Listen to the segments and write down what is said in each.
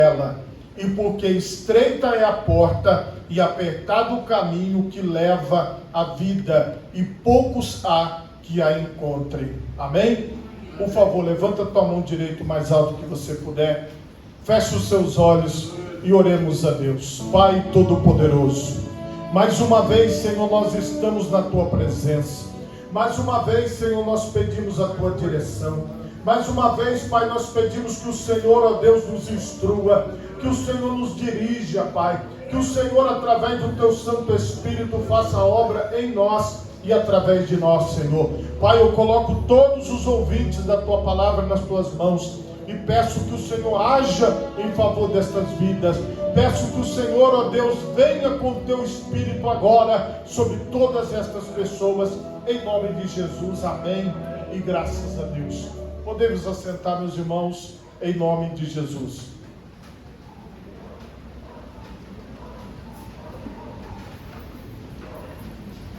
ela, e porque estreita é a porta e apertado o caminho que leva à vida, e poucos há que a encontrem. Amém? Por favor, levanta a tua mão direita o mais alto que você puder, feche os seus olhos e oremos a Deus. Pai Todo-Poderoso, mais uma vez, Senhor, nós estamos na tua presença. Mais uma vez, Senhor, nós pedimos a tua direção. Mais uma vez, Pai, nós pedimos que o Senhor, ó Deus, nos instrua, que o Senhor nos dirija, Pai, que o Senhor, através do teu Santo Espírito, faça a obra em nós e através de nós, Senhor. Pai, eu coloco todos os ouvintes da tua palavra nas tuas mãos e peço que o Senhor haja em favor destas vidas. Peço que o Senhor, ó Deus, venha com o teu Espírito agora sobre todas estas pessoas, em nome de Jesus. Amém e graças a Deus. Podemos assentar, meus irmãos, em nome de Jesus.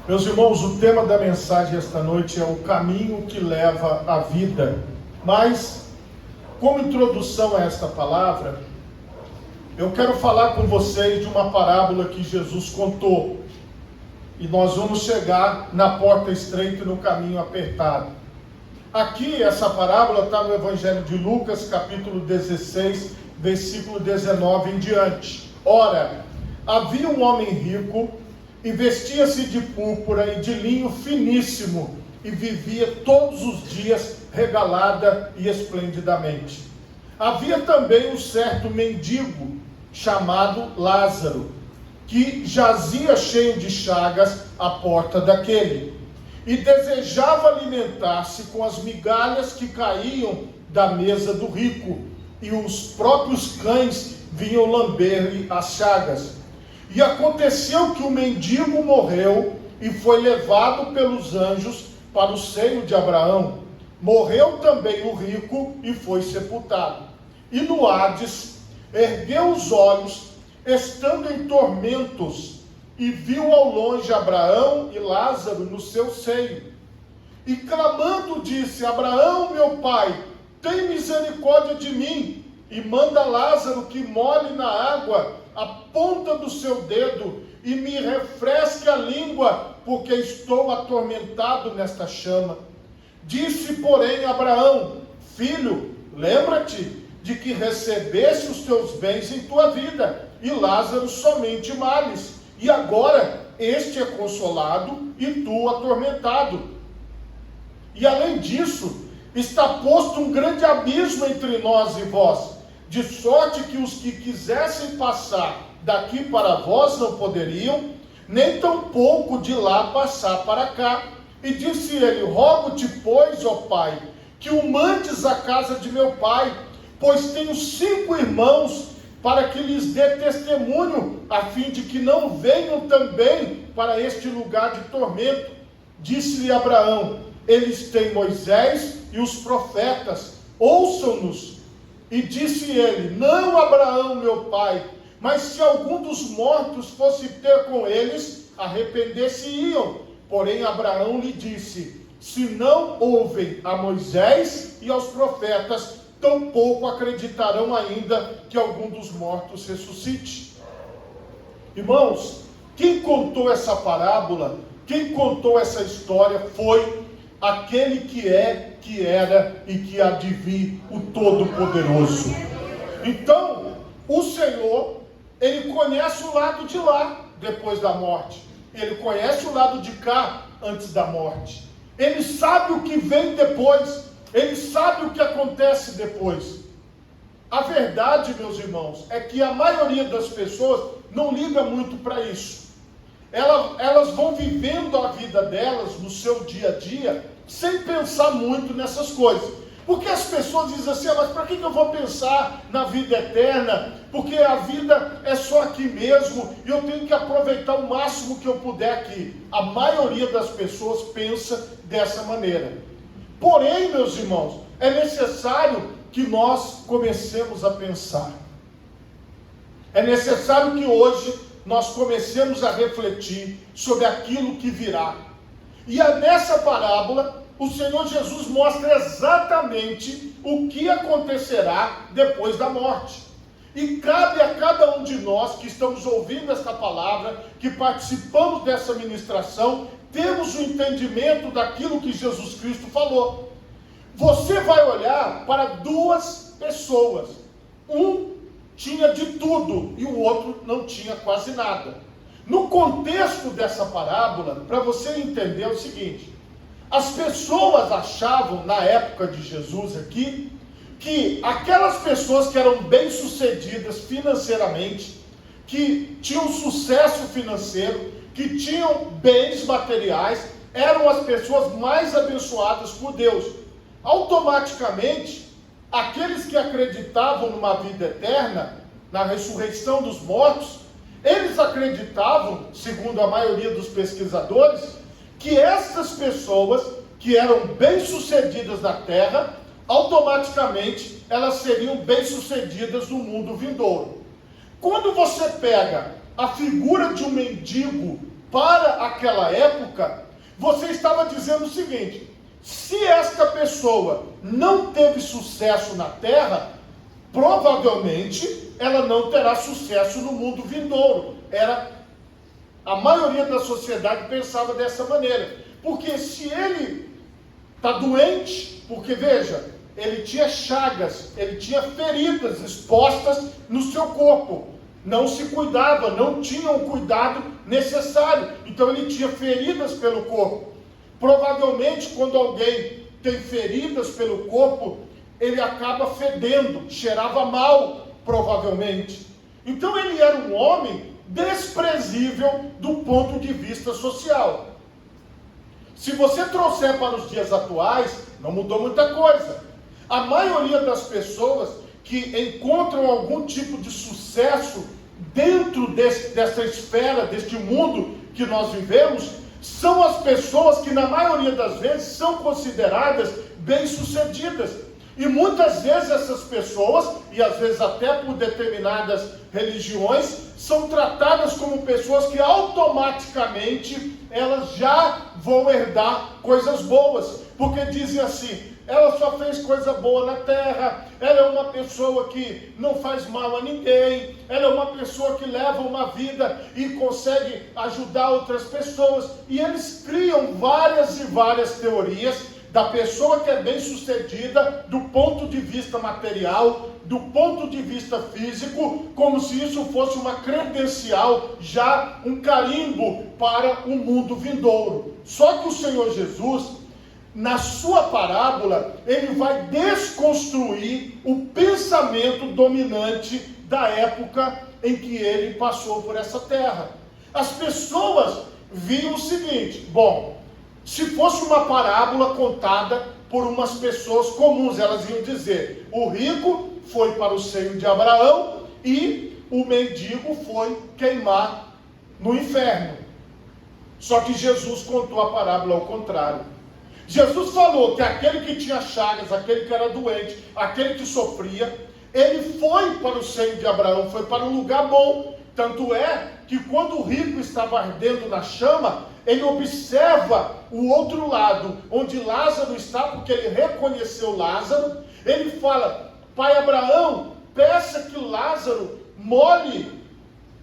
Meus irmãos, o tema da mensagem esta noite é o caminho que leva à vida. Mas, como introdução a esta palavra, eu quero falar com vocês de uma parábola que Jesus contou. E nós vamos chegar na porta estreita e no caminho apertado. Aqui, essa parábola está no Evangelho de Lucas, capítulo 16, versículo 19 em diante. Ora, havia um homem rico, e vestia-se de púrpura e de linho finíssimo, e vivia todos os dias regalada e esplendidamente. Havia também um certo mendigo, chamado Lázaro, que jazia cheio de chagas à porta daquele, e desejava alimentar-se com as migalhas que caíam da mesa do rico, e os próprios cães vinham lamber-lhe as chagas. E aconteceu que o mendigo morreu e foi levado pelos anjos para o seio de Abraão. Morreu também o rico e foi sepultado. E no Hades ergueu os olhos, estando em tormentos, e viu ao longe Abraão e Lázaro no seu seio. E clamando disse: Abraão, meu pai, tem misericórdia de mim, e manda Lázaro que molhe na água a ponta do seu dedo e me refresque a língua, porque estou atormentado nesta chama. Disse, porém, Abraão: Filho, lembra-te de que recebeste os teus bens em tua vida, e Lázaro somente males, e agora este é consolado e tu atormentado. E além disso, está posto um grande abismo entre nós e vós, de sorte que os que quisessem passar daqui para vós não poderiam, nem tampouco de lá passar para cá. E disse ele: Rogo-te, pois, ó pai, que o mandes à casa de meu pai, pois tenho 5 irmãos, para que lhes dê testemunho, a fim de que não venham também para este lugar de tormento. Disse-lhe Abraão: Eles têm Moisés e os profetas, ouçam-nos. E disse ele: Não, Abraão, meu pai, mas se algum dos mortos fosse ter com eles, arrepender-se-iam. Porém Abraão lhe disse: Se não ouvem a Moisés e aos profetas, tampouco acreditarão ainda que algum dos mortos ressuscite. Irmãos, quem contou essa parábola, quem contou essa história foi aquele que é, que era e que há de vir, o Todo-Poderoso. Então, o Senhor, Ele conhece o lado de lá, depois da morte. Ele conhece o lado de cá, antes da morte. Ele sabe o que vem depois. Ele sabe o que acontece depois. A verdade, meus irmãos, é que a maioria das pessoas não liga muito para isso. Elas vão vivendo a vida delas no seu dia a dia sem pensar muito nessas coisas. Porque as pessoas dizem assim: mas para que eu vou pensar na vida eterna? Porque a vida é só aqui mesmo e eu tenho que aproveitar o máximo que eu puder aqui. A maioria das pessoas pensa dessa maneira. Porém, meus irmãos, é necessário que nós comecemos a pensar. É necessário que hoje nós comecemos a refletir sobre aquilo que virá. E nessa parábola, o Senhor Jesus mostra exatamente o que acontecerá depois da morte. E cabe a cada um de nós que estamos ouvindo esta palavra, que participamos dessa ministração, temos o entendimento daquilo que Jesus Cristo falou. Você vai olhar para duas pessoas. Um tinha de tudo e o outro não tinha quase nada. No contexto dessa parábola, para você entender o seguinte: as pessoas achavam, na época de Jesus aqui, que aquelas pessoas que eram bem-sucedidas financeiramente, que tinham sucesso financeiro, que tinham bens materiais, eram as pessoas mais abençoadas por Deus. Automaticamente, aqueles que acreditavam numa vida eterna, na ressurreição dos mortos, eles acreditavam, segundo a maioria dos pesquisadores, que essas pessoas que eram bem-sucedidas na terra, automaticamente elas seriam bem-sucedidas no mundo vindouro. Quando você pega a figura de um mendigo para aquela época, você estava dizendo o seguinte: se esta pessoa não teve sucesso na terra, provavelmente ela não terá sucesso no mundo vindouro. A maioria da sociedade pensava dessa maneira. Porque se ele está doente, porque veja, ele tinha chagas, ele tinha feridas expostas no seu corpo, não se cuidava, não tinha o cuidado necessário, então ele tinha feridas pelo corpo. Provavelmente quando alguém tem feridas pelo corpo, ele acaba fedendo, cheirava mal, provavelmente. Então ele era um homem desprezível do ponto de vista social. Se você trouxer para os dias atuais, não mudou muita coisa. A maioria das pessoas que encontram algum tipo de sucesso dentro dessa esfera, deste mundo que nós vivemos, são as pessoas que na maioria das vezes são consideradas bem-sucedidas. E muitas vezes essas pessoas, e às vezes até por determinadas religiões, são tratadas como pessoas que automaticamente elas já vão herdar coisas boas, porque dizem assim: ela só fez coisa boa na terra, ela é uma pessoa que não faz mal a ninguém, ela é uma pessoa que leva uma vida e consegue ajudar outras pessoas. E eles criam várias e várias teorias da pessoa que é bem sucedida do ponto de vista material, do ponto de vista físico, como se isso fosse uma credencial, já um carimbo para o mundo vindouro. Só que o Senhor Jesus, na sua parábola, ele vai desconstruir o pensamento dominante da época em que ele passou por essa terra. As pessoas viam o seguinte: bom, se fosse uma parábola contada por umas pessoas comuns, elas iam dizer: o rico foi para o seio de Abraão e o mendigo foi queimar no inferno. Só que Jesus contou a parábola ao contrário. Jesus falou que aquele que tinha chagas, aquele que era doente, aquele que sofria, ele foi para o seio de Abraão, foi para um lugar bom. Tanto é que quando o rico estava ardendo na chama, ele observa o outro lado, onde Lázaro está, porque ele reconheceu Lázaro. Ele fala: pai Abraão, peça que Lázaro molhe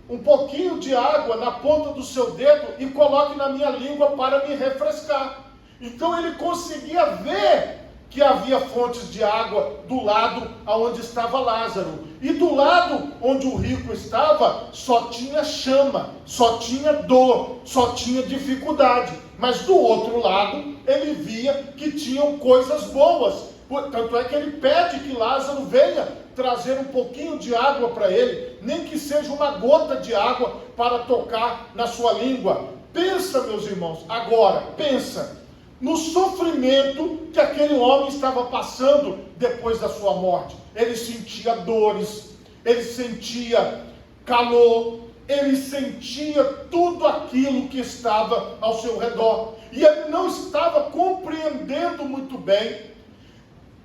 um pouquinho de água na ponta do seu dedo e coloque na minha língua para me refrescar. Então ele conseguia ver que havia fontes de água do lado onde estava Lázaro. E do lado onde o rico estava, só tinha chama, só tinha dor, só tinha dificuldade. Mas do outro lado, ele via que tinham coisas boas. Tanto é que ele pede que Lázaro venha trazer um pouquinho de água para ele, nem que seja uma gota de água para tocar na sua língua. Pensa, meus irmãos, agora, pensa no sofrimento que aquele homem estava passando depois da sua morte. Ele sentia dores, ele sentia calor, ele sentia tudo aquilo que estava ao seu redor. E ele não estava compreendendo muito bem.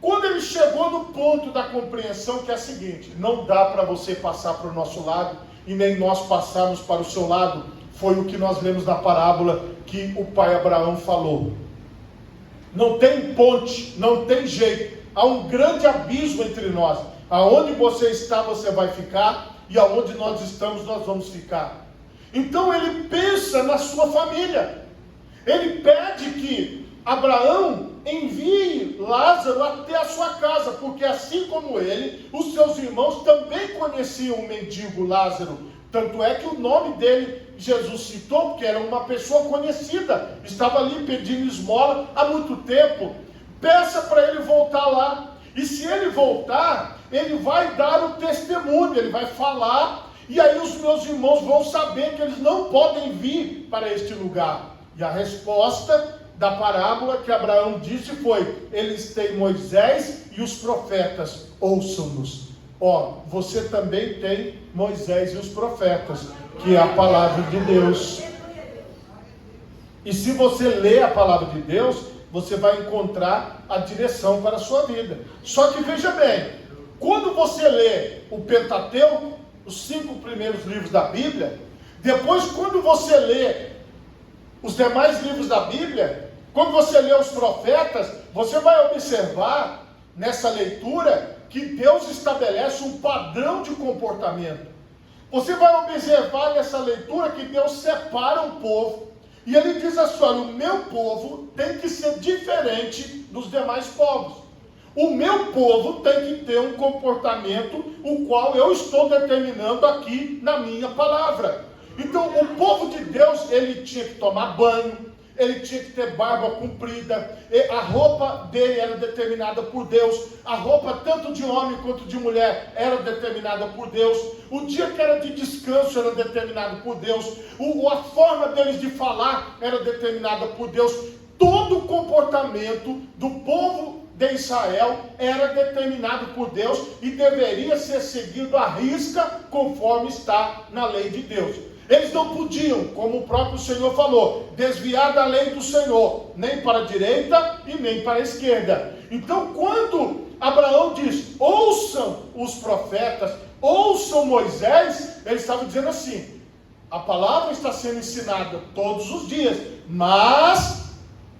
Quando ele chegou no ponto da compreensão, que é a seguinte: não dá para você passar para o nosso lado, e nem nós passarmos para o seu lado, foi o que nós lemos na parábola que o pai Abraão falou. Não tem ponte, não tem jeito. Há um grande abismo entre nós. Aonde você está, você vai ficar, e aonde nós estamos, nós vamos ficar. Então ele pensa na sua família. Ele pede que Abraão envie Lázaro até a sua casa, porque assim como ele, os seus irmãos também conheciam o mendigo Lázaro. Tanto é que o nome dele, Jesus citou, porque era uma pessoa conhecida, estava ali pedindo esmola há muito tempo. Peça para ele voltar lá, e se ele voltar, ele vai dar o testemunho, ele vai falar, e aí os meus irmãos vão saber que eles não podem vir para este lugar. E a resposta da parábola que Abraão disse foi: eles têm Moisés e os profetas, ouçam-nos. Ó, você também tem Moisés e os profetas, que é a palavra de Deus. E se você lê a palavra de Deus, você vai encontrar a direção para a sua vida. Só que veja bem, quando você lê o Pentateuco, os 5 primeiros livros da Bíblia, depois quando você lê os demais livros da Bíblia, quando você lê os profetas, você vai observar nessa leitura que Deus estabelece um padrão de comportamento. Você vai observar nessa leitura que Deus separa um povo, e ele diz assim: olha, o meu povo tem que ser diferente dos demais povos. O meu povo tem que ter um comportamento o qual eu estou determinando aqui na minha palavra. Então o povo de Deus, ele tinha que tomar banho, ele tinha que ter barba comprida, a roupa dele era determinada por Deus, a roupa tanto de homem quanto de mulher era determinada por Deus, o dia que era de descanso era determinado por Deus, a forma deles de falar era determinada por Deus. Todo o comportamento do povo de Israel era determinado por Deus e deveria ser seguido à risca conforme está na lei de Deus. Eles não podiam, como o próprio Senhor falou, desviar da lei do Senhor, nem para a direita e nem para a esquerda. Então, quando Abraão diz: ouçam os profetas, ouçam Moisés, ele estava dizendo assim: a palavra está sendo ensinada todos os dias, mas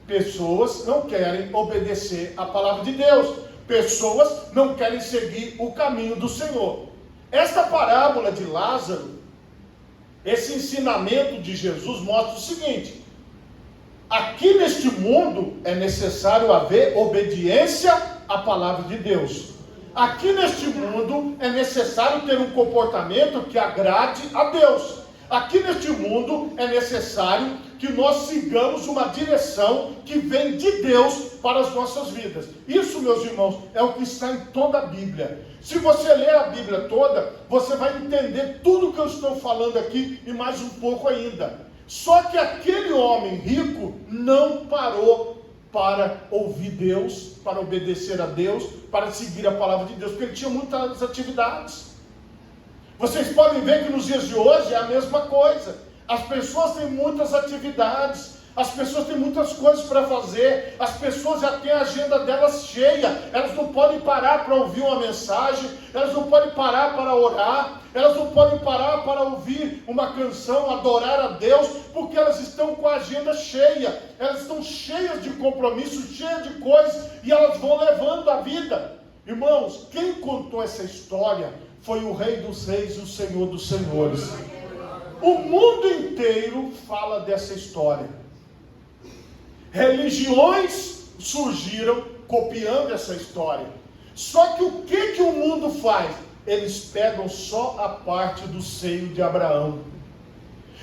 pessoas não querem obedecer a palavra de Deus, pessoas não querem seguir o caminho do Senhor. Esta parábola de Lázaro, esse ensinamento de Jesus mostra o seguinte: aqui neste mundo é necessário haver obediência à palavra de Deus. Aqui neste mundo é necessário ter um comportamento que agrade a Deus. Aqui neste mundo é necessário que nós sigamos uma direção que vem de Deus para as nossas vidas. Isso, meus irmãos, é o que está em toda a Bíblia. Se você ler a Bíblia toda, você vai entender tudo que eu estou falando aqui e mais um pouco ainda. Só que aquele homem rico não parou para ouvir Deus, para obedecer a Deus, para seguir a palavra de Deus, porque ele tinha muitas atividades. Vocês podem ver que nos dias de hoje é a mesma coisa. As pessoas têm muitas atividades, as pessoas têm muitas coisas para fazer, as pessoas já têm a agenda delas cheia, elas não podem parar para ouvir uma mensagem, elas não podem parar para orar, elas não podem parar para ouvir uma canção, adorar a Deus, porque elas estão com a agenda cheia, elas estão cheias de compromissos, cheias de coisas, e elas vão levando a vida. Irmãos, quem contou essa história foi o Rei dos Reis e o Senhor dos Senhores. O mundo inteiro fala dessa história. Religiões surgiram copiando essa história. Só que o que o mundo faz? Eles pegam só a parte do seio de Abraão.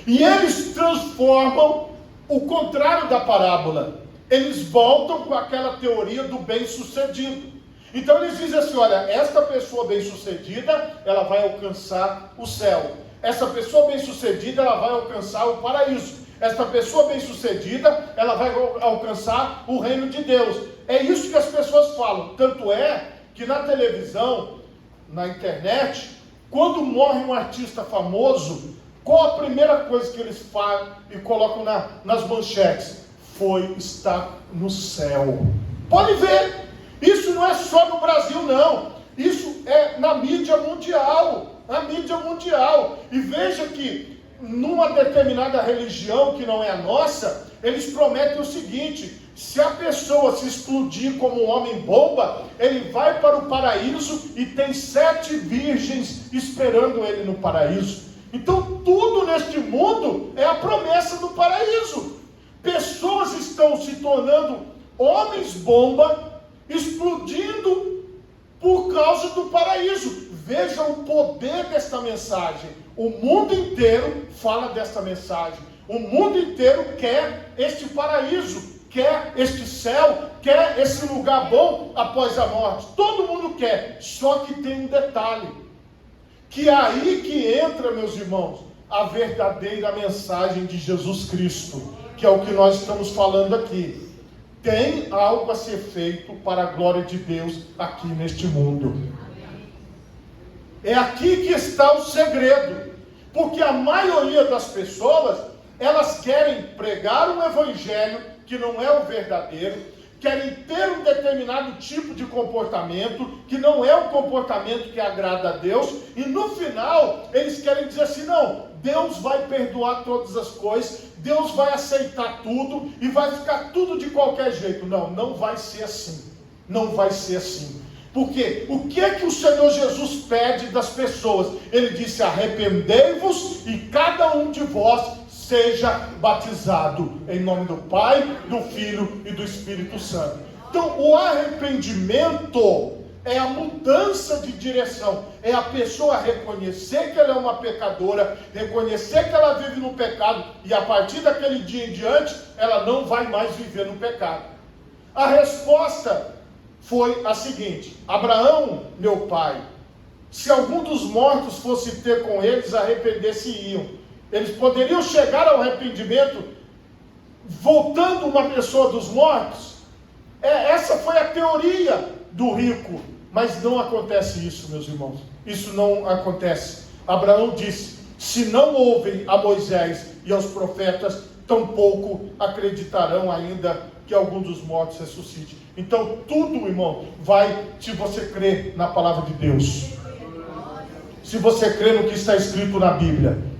E eles transformam o contrário da parábola. Eles voltam com aquela teoria do bem-sucedido. Então eles dizem assim: olha, esta pessoa bem-sucedida, ela vai alcançar o céu. Essa pessoa bem-sucedida, ela vai alcançar o paraíso. Esta pessoa bem-sucedida, ela vai alcançar o reino de Deus. É isso que as pessoas falam. Tanto é que na televisão, na internet, quando morre um artista famoso, qual a primeira coisa que eles fazem e colocam nas manchetes? Foi estar no céu. Pode ver. Isso não é só no Brasil, não. Isso é na mídia mundial. Na mídia mundial. E veja que numa determinada religião que não é a nossa, eles prometem o seguinte: Se a pessoa se explodir como um homem bomba, ele vai para o paraíso e tem 7 virgens esperando ele no paraíso. Então tudo neste mundo é a promessa do paraíso. Pessoas estão se tornando homens bomba, explodindo por causa do paraíso. Veja o poder desta mensagem. O mundo inteiro fala desta mensagem. O mundo inteiro quer este paraíso, quer este céu, quer esse lugar bom após a morte. Todo mundo quer, só que tem um detalhe, que é aí que entra, meus irmãos, a verdadeira mensagem de Jesus Cristo, que é o que nós estamos falando aqui. Tem algo a ser feito para a glória de Deus aqui neste mundo. É aqui que está o segredo, porque a maioria das pessoas, elas querem pregar um evangelho que não é o verdadeiro, querem ter um determinado tipo de comportamento, que não é o comportamento que agrada a Deus, e no final, eles querem dizer assim, não, Deus vai perdoar todas as coisas, Deus vai aceitar tudo, e vai ficar tudo de qualquer jeito. Não, não vai ser assim, não vai ser assim. Porque o que é que o Senhor Jesus pede das pessoas? Ele disse, arrependei-vos e cada um de vós seja batizado em nome do Pai, do Filho e do Espírito Santo. Então o arrependimento é a mudança de direção, é a pessoa reconhecer que ela é uma pecadora, reconhecer que ela vive no pecado, e a partir daquele dia em diante, ela não vai mais viver no pecado. A resposta foi a seguinte: Abraão, meu pai, se algum dos mortos fosse ter com eles, arrepender-se-iam. Eles poderiam chegar ao arrependimento voltando uma pessoa dos mortos? Essa foi a teoria do rico, mas não acontece isso, meus irmãos. Isso não acontece. Abraão disse, se não ouvem a Moisés e aos profetas, tampouco acreditarão ainda que algum dos mortos ressuscite. Então tudo, irmão, vai se você crer na palavra de Deus, se você crer no que está escrito na Bíblia.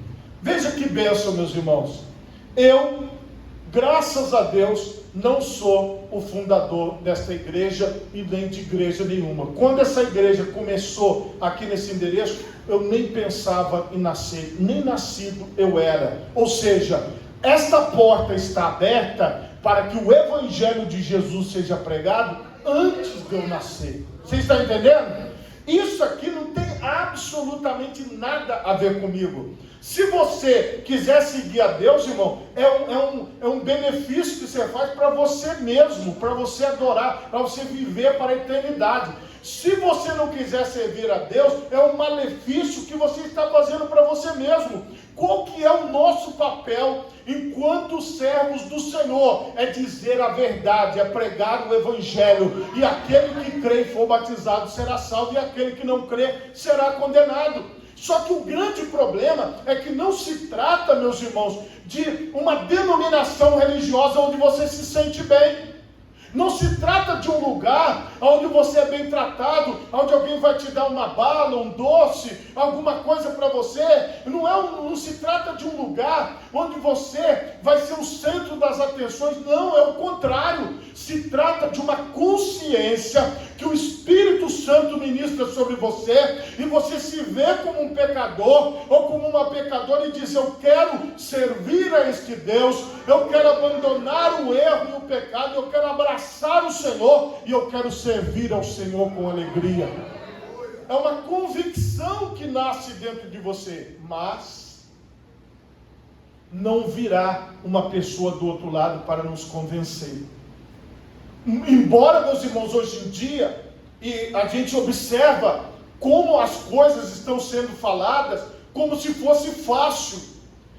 Veja que bênção, meus irmãos. Eu, graças a Deus, não sou o fundador desta igreja e nem de igreja nenhuma. Quando essa igreja começou aqui nesse endereço, eu nem pensava em nascer, nem nascido eu era. Ou seja, esta porta está aberta para que o evangelho de Jesus seja pregado antes de eu nascer. Você está entendendo? Isso aqui não tem absolutamente nada a ver comigo. Se você quiser seguir a Deus, irmão, é um benefício que você faz para você mesmo, para você adorar, para você viver para a eternidade. Se você não quiser servir a Deus, é um malefício que você está fazendo para você mesmo. Qual que é o nosso papel enquanto servos do Senhor? É dizer a verdade, é pregar o evangelho, e aquele que crê e for batizado será salvo, e aquele que não crê será condenado. Só que o grande problema é que não se trata, meus irmãos, de uma denominação religiosa onde você se sente bem. Não se trata de um lugar onde você é bem tratado, onde alguém vai te dar uma bala, um doce, alguma coisa para você. Não se trata de um lugar onde você vai ser o centro das atenções. Não, é o contrário. Se trata de uma consciência que o Espírito Santo ministra sobre você, e você se vê como um pecador ou como uma pecadora e diz, eu quero servir a este Deus, eu quero abandonar o erro e o pecado, eu quero abraçar o Senhor e eu quero servir ao Senhor com alegria. É uma convicção que nasce dentro de você, mas não virá uma pessoa do outro lado para nos convencer. Embora, meus irmãos, hoje em dia, e a gente observa como as coisas estão sendo faladas como se fosse fácil.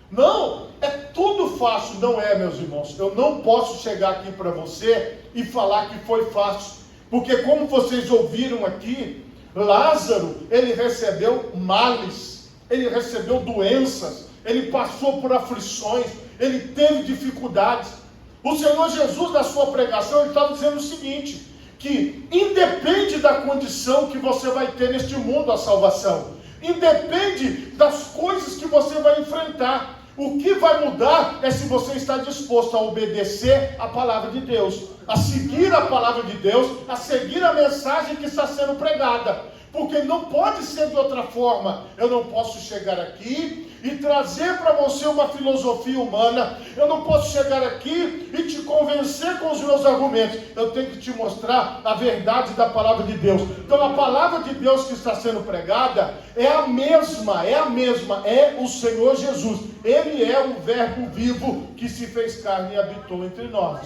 Não, é tudo fácil. Não é, meus irmãos. Eu não posso chegar aqui para você e falar que foi fácil, porque como vocês ouviram aqui, Lázaro, ele recebeu males, ele recebeu doenças, ele passou por aflições, ele teve dificuldades. O Senhor Jesus, na sua pregação, ele estava dizendo o seguinte, que independe da condição que você vai ter neste mundo, a salvação, independe das coisas que você vai enfrentar, O que vai mudar é se você está disposto a obedecer a palavra de Deus, a seguir a palavra de Deus, a seguir a mensagem que está sendo pregada. Porque não pode ser de outra forma. Eu não posso chegar aqui e trazer para você uma filosofia humana. Eu não posso chegar aqui e te convencer com os meus argumentos. Eu tenho que te mostrar a verdade da palavra de Deus. Então a palavra de Deus que está sendo pregada é a mesma, é o Senhor Jesus. Ele é o verbo vivo que se fez carne e habitou entre nós.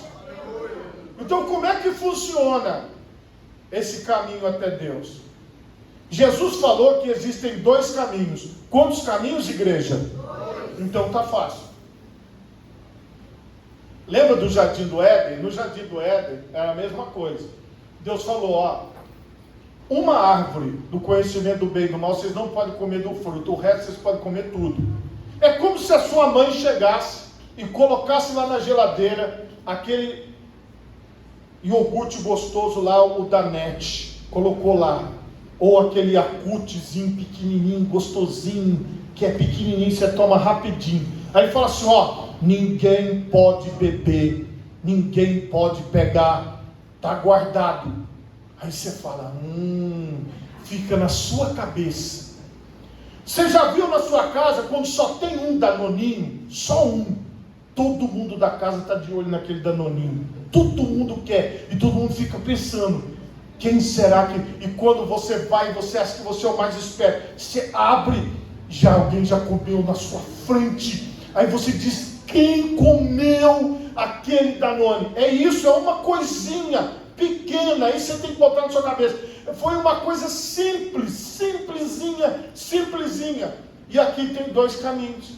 Então como é que funciona esse caminho até Deus? Jesus falou que existem 2 caminhos. Quantos caminhos, igreja? Então tá fácil. Lembra do Jardim do Éden? No Jardim do Éden era a mesma coisa. Deus falou, ó, uma árvore do conhecimento do bem e do mal, vocês não podem comer do fruto, o resto vocês podem comer tudo. É como se a sua mãe chegasse e colocasse lá na geladeira aquele iogurte gostoso lá, o Danette, colocou lá. Ou aquele Yakultzinho pequenininho, gostosinho, que é pequenininho, você toma rapidinho. Aí ele fala assim, ó, ninguém pode beber, ninguém pode pegar, está guardado. Aí você fala, fica na sua cabeça. Você já viu na sua casa, quando só tem um Danoninho, só um, todo mundo da casa está de olho naquele Danoninho, todo mundo quer, e todo mundo fica pensando, quem será que... E quando você vai, você acha que você é o mais esperto, você abre, alguém já comeu na sua frente, aí você diz, quem comeu aquele Danone? É isso, é uma coisinha pequena, aí você tem que botar na sua cabeça, foi uma coisa simples, simplesinha, e aqui tem 2 caminhos,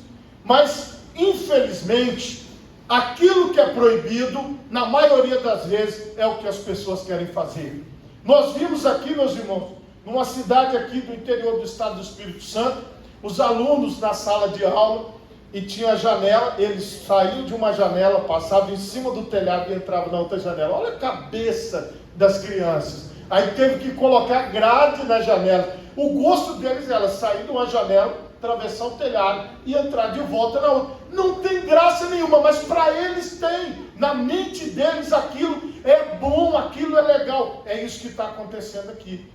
mas infelizmente, aquilo que é proibido, na maioria das vezes, é o que as pessoas querem fazer. Nós vimos aqui, meus irmãos, numa cidade aqui do interior do estado do Espírito Santo, os alunos na sala de aula, e tinha janela, eles saíam de uma janela, passavam em cima do telhado e entravam na outra janela. Olha a cabeça das crianças. Aí teve que colocar grade na janela. O gosto deles era sair de uma janela, atravessar o telhado e entrar de volta na outra. Não tem graça nenhuma, mas para eles tem. Na mente deles aquilo é bom, aquilo é legal. É isso que está acontecendo aqui.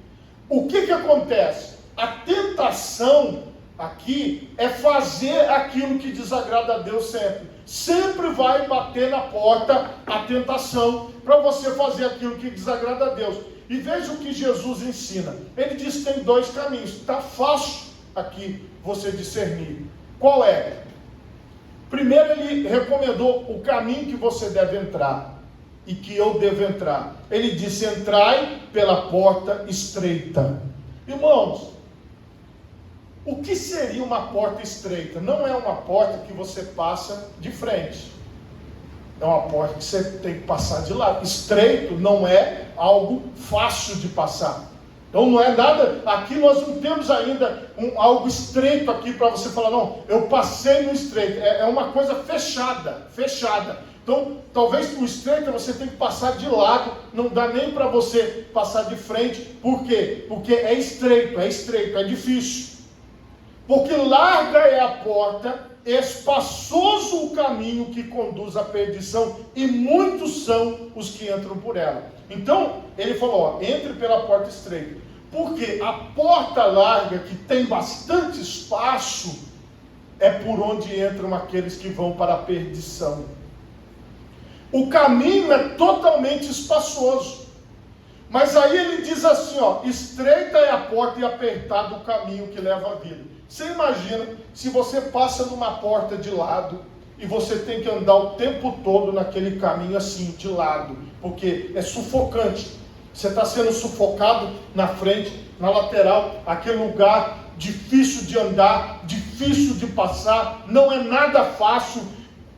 O que acontece? A tentação aqui é fazer aquilo que desagrada a Deus sempre. Sempre vai bater na porta a tentação para você fazer aquilo que desagrada a Deus. E veja o que Jesus ensina. Ele diz que tem 2 caminhos. Está fácil aqui você discernir. Qual é? Primeiro ele recomendou o caminho que você deve entrar e que eu devo entrar. Ele disse, entrai pela porta estreita. Irmãos, o que seria uma porta estreita? Não é uma porta que você passa de frente. É uma porta que você tem que passar de lado. Estreito não é algo fácil de passar. Então não é nada, aqui nós não temos ainda algo estreito aqui para você falar, não, eu passei no estreito. É uma coisa fechada. Então, talvez o estreito você tem que passar de lado, não dá nem para você passar de frente. Por quê? Porque é estreito, é difícil. Porque larga é a porta, espaçoso o caminho que conduz à perdição, e muitos são os que entram por ela. Então, ele falou, entre pela porta estreita. Porque a porta larga, que tem bastante espaço, é por onde entram aqueles que vão para a perdição. O caminho é totalmente espaçoso. Mas aí ele diz assim, estreita é a porta e apertado o caminho que leva à vida. Você imagina se você passa numa porta de lado e você tem que andar o tempo todo naquele caminho assim, de lado, porque é sufocante. Você está sendo sufocado na frente, na lateral, aquele lugar difícil de andar, difícil de passar, não é nada fácil,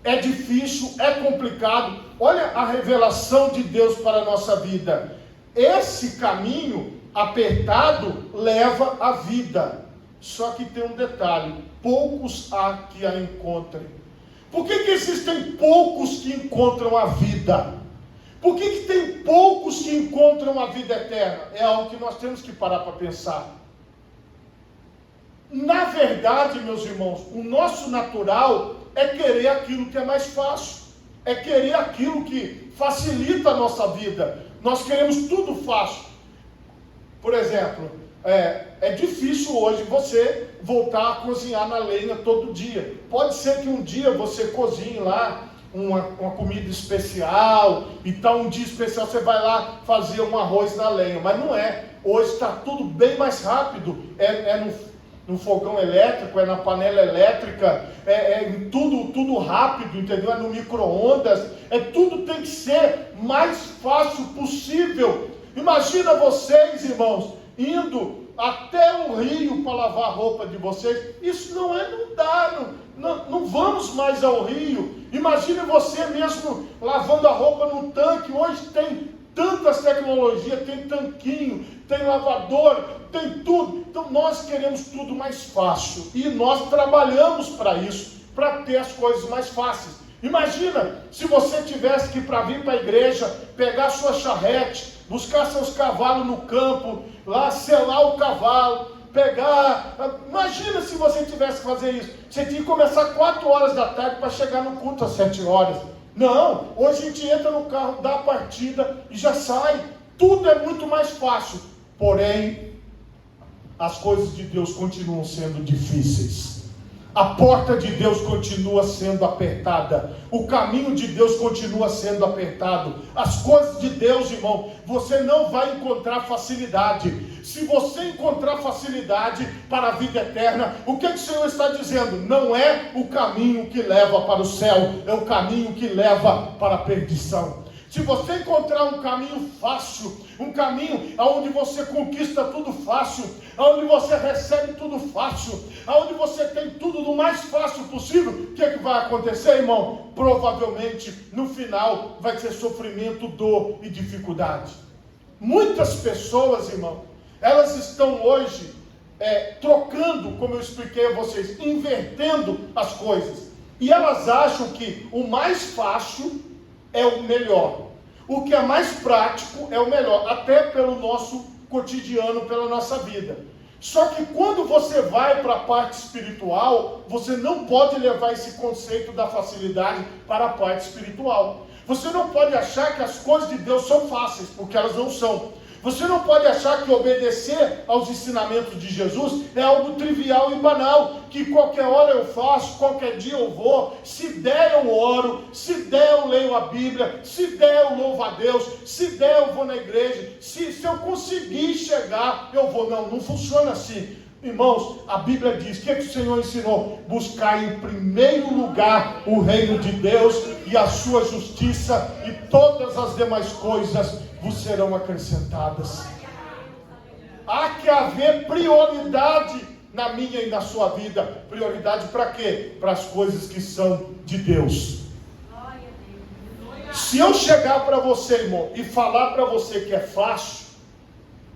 é difícil, é complicado. Olha a revelação de Deus para a nossa vida. Esse caminho apertado leva à vida. Só que tem um detalhe, poucos há que a encontrem. Por que existem poucos que encontram a vida? Por que tem poucos que encontram a vida eterna? É algo que nós temos que parar para pensar. Na verdade, meus irmãos, o nosso natural é querer aquilo que é mais fácil, é querer aquilo que facilita a nossa vida. Nós queremos tudo fácil. Por exemplo, é difícil hoje você voltar a cozinhar na lenha todo dia. Pode ser que um dia você cozinhe lá uma comida especial, então um dia especial você vai lá fazer um arroz na lenha, mas não é. Hoje está tudo bem mais rápido, no fogão elétrico, é na panela elétrica, em tudo rápido, entendeu? É no micro-ondas, tudo tem que ser mais fácil possível. Imagina vocês, irmãos, indo até o rio para lavar a roupa de vocês. Isso não dá, não vamos mais ao rio. Imagine você mesmo lavando a roupa no tanque. Hoje tem tantas tecnologias, tem tanquinho, tem lavador, tem tudo. Então nós queremos tudo mais fácil e nós trabalhamos para isso, para ter as coisas mais fáceis. Imagina se você tivesse que, para vir para a igreja, pegar sua charrete, buscar seus cavalos no campo, lá selar o cavalo, imagina se você tivesse que fazer isso. Você tinha que começar 4 horas da tarde para chegar no culto às 7 horas. Não, hoje a gente entra no carro, dá a partida e já sai. Tudo é muito mais fácil. Porém, as coisas de Deus continuam sendo difíceis. A porta de Deus continua sendo apertada. O caminho de Deus continua sendo apertado. As coisas de Deus, irmão, você não vai encontrar facilidade. Se você encontrar facilidade para a vida eterna, o que o Senhor está dizendo? Não é o caminho que leva para o céu, é o caminho que leva para a perdição. Se você encontrar um caminho fácil, um caminho onde você conquista tudo fácil, onde você recebe tudo fácil, onde você tem tudo do mais fácil possível, o que vai acontecer, irmão? Provavelmente, no final, vai ser sofrimento, dor e dificuldade. Muitas pessoas, irmão, elas estão hoje trocando, como eu expliquei a vocês, invertendo as coisas. E elas acham que o mais fácil é o melhor. O que é mais prático é o melhor, até pelo nosso cotidiano, pela nossa vida. Só que quando você vai para a parte espiritual, você não pode levar esse conceito da facilidade para a parte espiritual. Você não pode achar que as coisas de Deus são fáceis, porque elas não são. Você não pode achar que obedecer aos ensinamentos de Jesus é algo trivial e banal, que qualquer hora eu faço, qualquer dia eu vou, se der eu oro, se der eu leio a Bíblia, se der eu louvo a Deus, se der eu vou na igreja, se eu conseguir chegar, eu vou. Não funciona assim. Irmãos, a Bíblia diz, o que o Senhor ensinou? Buscar em primeiro lugar o reino de Deus e a sua justiça, e todas as demais coisas vos serão acrescentadas. Há que haver prioridade na minha e na sua vida. Prioridade para quê? Para as coisas que são de Deus. Se eu chegar para você, irmão, e falar para você que é fácil,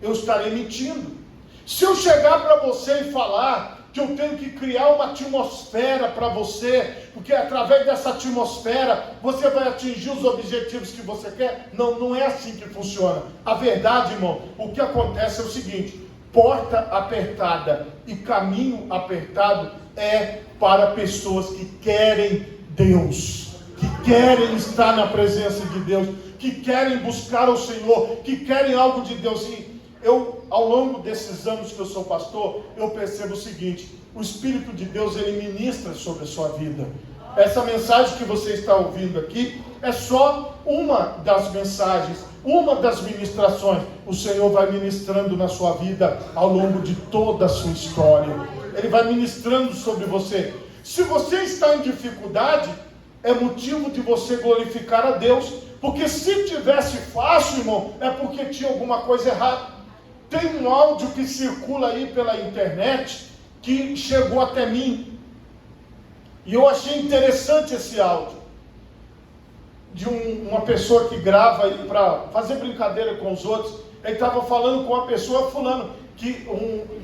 eu estarei mentindo. Se eu chegar para você e falar que eu tenho que criar uma atmosfera para você, porque através dessa atmosfera você vai atingir os objetivos que você quer, não é assim que funciona. A verdade, irmão, o que acontece é o seguinte: porta apertada e caminho apertado é para pessoas que querem Deus, que querem estar na presença de Deus, que querem buscar o Senhor, que querem algo de Deus. Eu, ao longo desses anos que eu sou pastor, eu percebo o seguinte: o Espírito de Deus, ele ministra sobre a sua vida. Essa mensagem que você está ouvindo aqui é só uma das mensagens, uma das ministrações. O Senhor vai ministrando na sua vida ao longo de toda a sua história. Ele vai ministrando sobre você. Se você está em dificuldade, é motivo de você glorificar a Deus, porque se tivesse fácil, irmão, é porque tinha alguma coisa errada. Tem um áudio que circula aí pela internet, que chegou até mim, e eu achei interessante esse áudio, de uma pessoa que grava aí para fazer brincadeira com os outros. Ele estava falando com uma pessoa, fulano,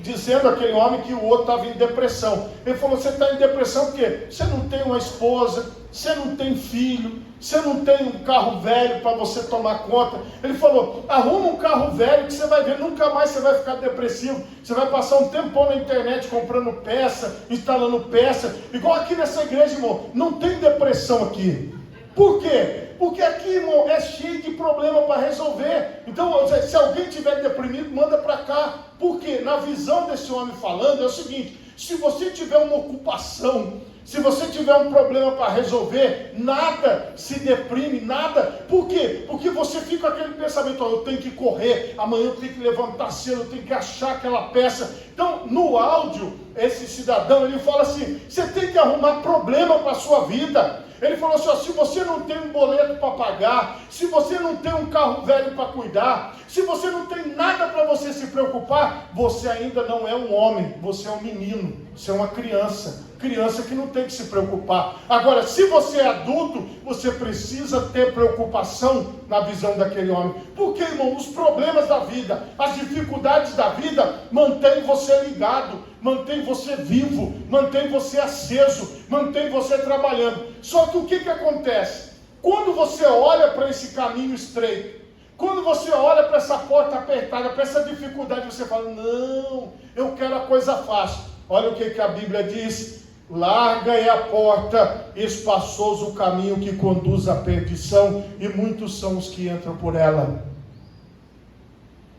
dizendo aquele homem que o outro estava em depressão. Ele falou: você está em depressão porque você não tem uma esposa, você não tem filho, você não tem um carro velho para você tomar conta. Ele falou: arruma um carro velho que você vai ver, nunca mais você vai ficar depressivo. Você vai passar um tempão na internet comprando peça, instalando peça. Igual aqui nessa igreja, irmão, não tem depressão aqui. Por quê? Porque aqui, irmão, é cheio de problema para resolver. Então, se alguém estiver deprimido, manda para cá. Porque na visão desse homem falando é o seguinte: se você tiver uma ocupação, se você tiver um problema para resolver, nada se deprime, nada. Por quê? Porque você fica com aquele pensamento: eu tenho que correr, amanhã eu tenho que levantar cedo, eu tenho que achar aquela peça. Então, no áudio, esse cidadão, ele fala assim: você tem que arrumar problema para a sua vida. Ele falou assim: ó, se você não tem um boleto para pagar, se você não tem um carro velho para cuidar, se você não tem nada para você se preocupar, você ainda não é um homem, você é um menino, você é uma criança que não tem que se preocupar. Agora, se você é adulto, você precisa ter preocupação na visão daquele homem. Porque, irmão, os problemas da vida, as dificuldades da vida, mantém você ligado, mantém você vivo, mantém você aceso, mantém você trabalhando. Só que o que acontece? Quando você olha para esse caminho estreito, quando você olha para essa porta apertada, para essa dificuldade, você fala: não, eu quero a coisa fácil. Olha o que a Bíblia diz: larga é a porta, espaçoso o caminho que conduz à perdição, e muitos são os que entram por ela.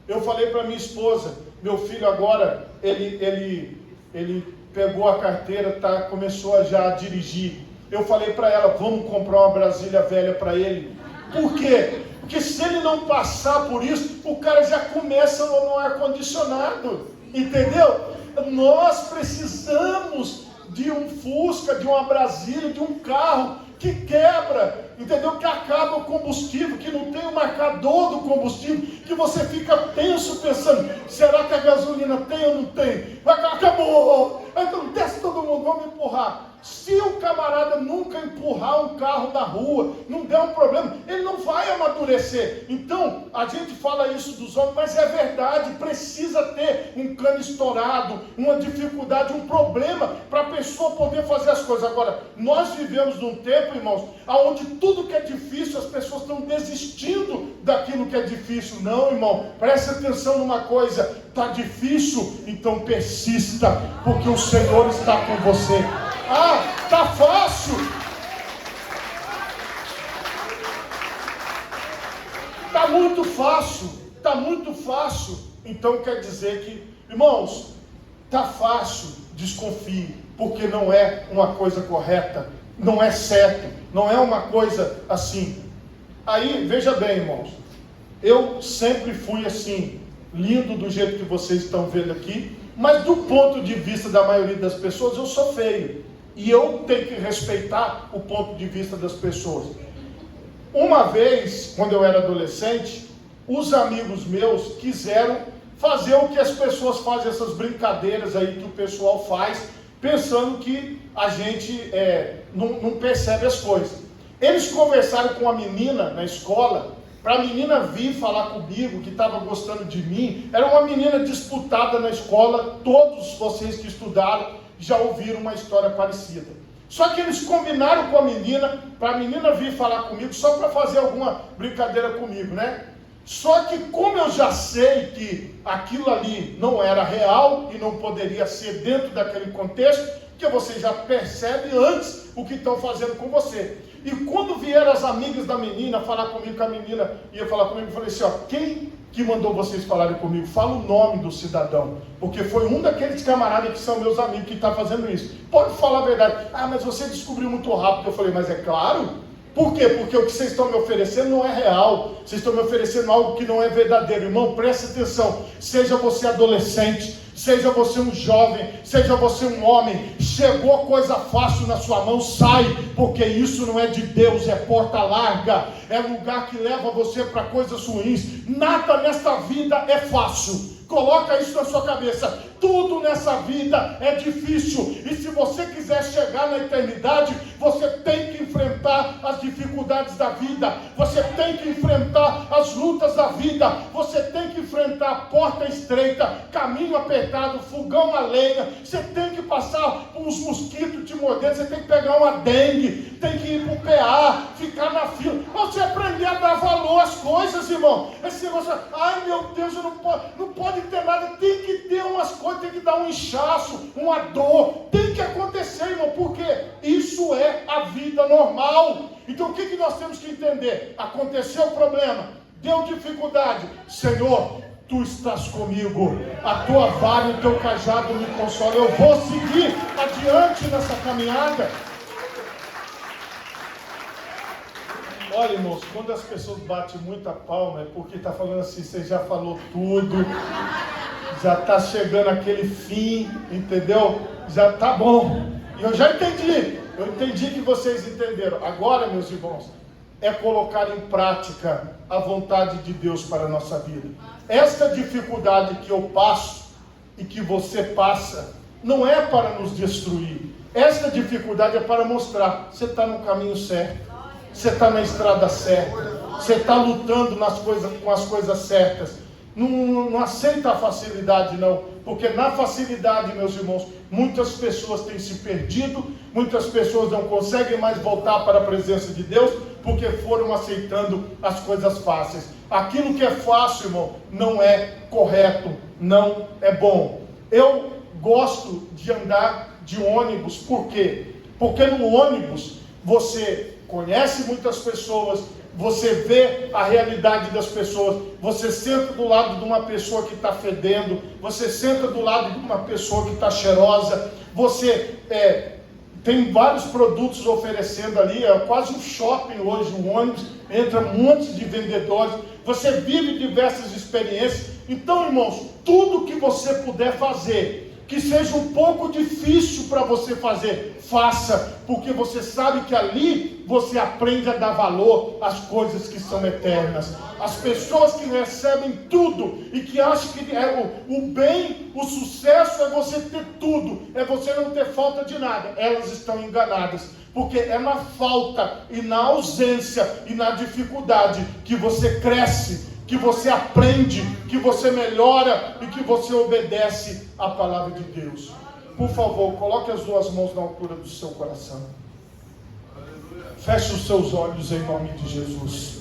Eu falei para minha esposa: meu filho agora, ele pegou a carteira, começou já a dirigir. Eu falei para ela: vamos comprar uma Brasília velha para ele. Por quê? Porque se ele não passar por isso, o cara já começa no ar-condicionado, entendeu? Nós precisamos de um Fusca, de uma Brasília, de um carro que quebra, entendeu? Que acaba o combustível, que não tem o marcador do combustível, que você fica tenso pensando: será que a gasolina tem ou não tem? Acabou! Então desce todo mundo, vamos empurrar. Se o camarada nunca empurrar um carro na rua, não der um problema, ele não vai amadurecer. Então, a gente fala isso dos homens, mas é verdade, precisa ter um cano estourado, uma dificuldade, um problema, para a pessoa poder fazer as coisas. Agora, nós vivemos num tempo, irmãos, onde tudo que é difícil, as pessoas estão desistindo daquilo que é difícil. Não, irmão, preste atenção numa coisa: está difícil, então persista, porque o Senhor está com você. Ah, está fácil. Está muito fácil. Está muito fácil. Então quer dizer que, irmãos, está fácil, desconfie, porque não é uma coisa correta, não é certo, não é uma coisa assim. Aí, veja bem, irmãos, eu sempre fui assim, lindo do jeito que vocês estão vendo aqui, mas do ponto de vista da maioria das pessoas, eu sou feio. E eu tenho que respeitar o ponto de vista das pessoas. Uma vez, quando eu era adolescente, os amigos meus quiseram fazer o que as pessoas fazem, essas brincadeiras aí que o pessoal faz, pensando que a gente não percebe as coisas. Eles conversaram com a menina na escola, para a menina vir falar comigo, que estava gostando de mim. Era uma menina disputada na escola, todos vocês que estudaram já ouviram uma história parecida. Só que eles combinaram com a menina, para a menina vir falar comigo, só para fazer alguma brincadeira comigo, né? Só que como eu já sei que aquilo ali não era real e não poderia ser dentro daquele contexto, que você já percebe antes o que estão fazendo com você. E quando vieram as amigas da menina falar comigo, que a menina ia falar comigo, eu falei assim: ó, quem que mandou vocês falarem comigo? Fala o nome do cidadão, porque foi um daqueles camaradas que são meus amigos que está fazendo isso. Pode falar a verdade. Ah, mas você descobriu muito rápido. Eu falei: mas é claro. Por quê? Porque o que vocês estão me oferecendo não é real. Vocês estão me oferecendo algo que não é verdadeiro. Irmão, preste atenção. Seja você adolescente, seja você um jovem, seja você um homem, chegou coisa fácil na sua mão, sai, porque isso não é de Deus, é porta larga, é lugar que leva você para coisas ruins. Nada nesta vida é fácil. Coloca isso na sua cabeça. Tudo nessa vida é difícil. E se você quiser chegar na eternidade, você tem que enfrentar as dificuldades da vida. Você tem que enfrentar as lutas lutas da vida, você tem que enfrentar porta estreita, caminho apertado, fogão a lenha, você tem que passar uns mosquitos te mordendo, você tem que pegar uma dengue, tem que ir para o PA, ficar na fila, você aprender a dar valor às coisas, irmão. Esse negócio, ai meu Deus, eu não pode ter nada, tem que ter umas coisas, tem que dar um inchaço, uma dor, tem que acontecer, irmão, porque isso é a vida normal. Então o que nós temos que entender? Aconteceu o problema, deu dificuldade, Senhor, Tu estás comigo, a Tua vara e o Teu cajado me consolam, eu vou seguir adiante nessa caminhada. Olha, irmãos, quando as pessoas batem muita palma, é porque está falando assim, você já falou tudo, já está chegando aquele fim, entendeu? Já está bom. E eu já entendi, eu entendi que vocês entenderam. Agora, meus irmãos, é colocar em prática a vontade de Deus para a nossa vida. Esta dificuldade que eu passo e que você passa, não é para nos destruir. Esta dificuldade é para mostrar, você está no caminho certo. Você está na estrada certa, você está lutando com as coisas certas. Não aceita a facilidade, não, porque na facilidade, meus irmãos, muitas pessoas têm se perdido, muitas pessoas não conseguem mais voltar para a presença de Deus, porque foram aceitando as coisas fáceis. Aquilo que é fácil, irmão, não é correto, não é bom. Eu gosto de andar de ônibus, por quê? Porque no ônibus você conhece muitas pessoas, você vê a realidade das pessoas, você senta do lado de uma pessoa que está fedendo, você senta do lado de uma pessoa que está cheirosa, você tem vários produtos oferecendo ali, é quase um shopping hoje, um ônibus, entra um monte de vendedores, você vive diversas experiências. Então, irmãos, tudo que você puder fazer, que seja um pouco difícil para você fazer, faça, porque você sabe que ali você aprende a dar valor às coisas que são eternas. As pessoas que recebem tudo e que acham que o bem, o sucesso é você ter tudo, é você não ter falta de nada, elas estão enganadas, porque é na falta e na ausência e na dificuldade que você cresce, que você aprende, que você melhora e que você obedece à palavra de Deus. Por favor, coloque as duas mãos na altura do seu coração. Feche os seus olhos em nome de Jesus.